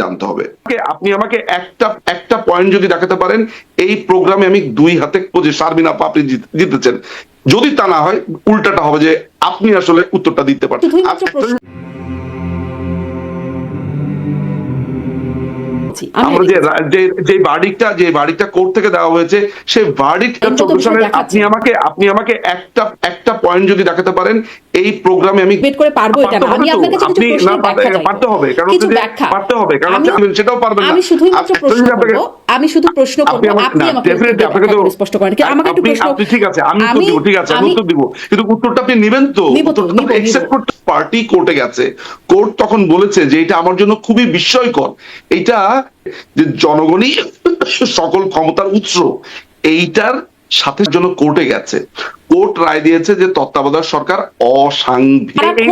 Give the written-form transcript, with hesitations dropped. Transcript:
জানতে হবে। আপনি আমাকে একটা পয়েন্ট যদি দেখাতে পারেন এই প্রোগ্রামে আমি ২ হাতে খুঁজে শারমিন আপা আপনি জিতেছেন। যদি তা না হয় উল্টাটা হবে যে আপনি আসলে উত্তরটা দিতে পারেন। আমরা যে ভার্ডিক্টটা কোর্ট থেকে দেওয়া হয়েছে সেই ভার্ডিক্টটা 14 সালে আপনি আমাকে একটা পয়েন্ট যদি দেখাতে পারেন এই প্রোগ্রামে আমি বেট করে পারবো এটা না। আমি আপনার কাছে কিছু প্রশ্ন ব্যাখ্যা চাই। পারতে হবে কারণ পারতে হবে কারণ সেটাও পারবেন না। আমি শুধুই মাত্র প্রশ্ন করব। আমি শুধু প্রশ্ন করব আপনি আমাকে স্পষ্ট করেন। আমাকে একটু প্রশ্ন ঠিক আছে আমি উত্তর দিব ঠিক আছে আমি উত্তর দিব কিন্তু উত্তরটা আপনি নেবেন তো উত্তরটা একসেপ্ট করতে পার্টি কোর্টে গেছে কোর্ট তখন বলেছে যে এটা আমার জন্য খুবই বিস্ময়কর এটা যে জনগণই সকল ক্ষমতার উৎস এইটার সাথে জন্য কোর্টে গেছে কোর্ট রায় দিয়েছে যে তত্ত্বাবধায়ক সরকার অসাংবিধানিক।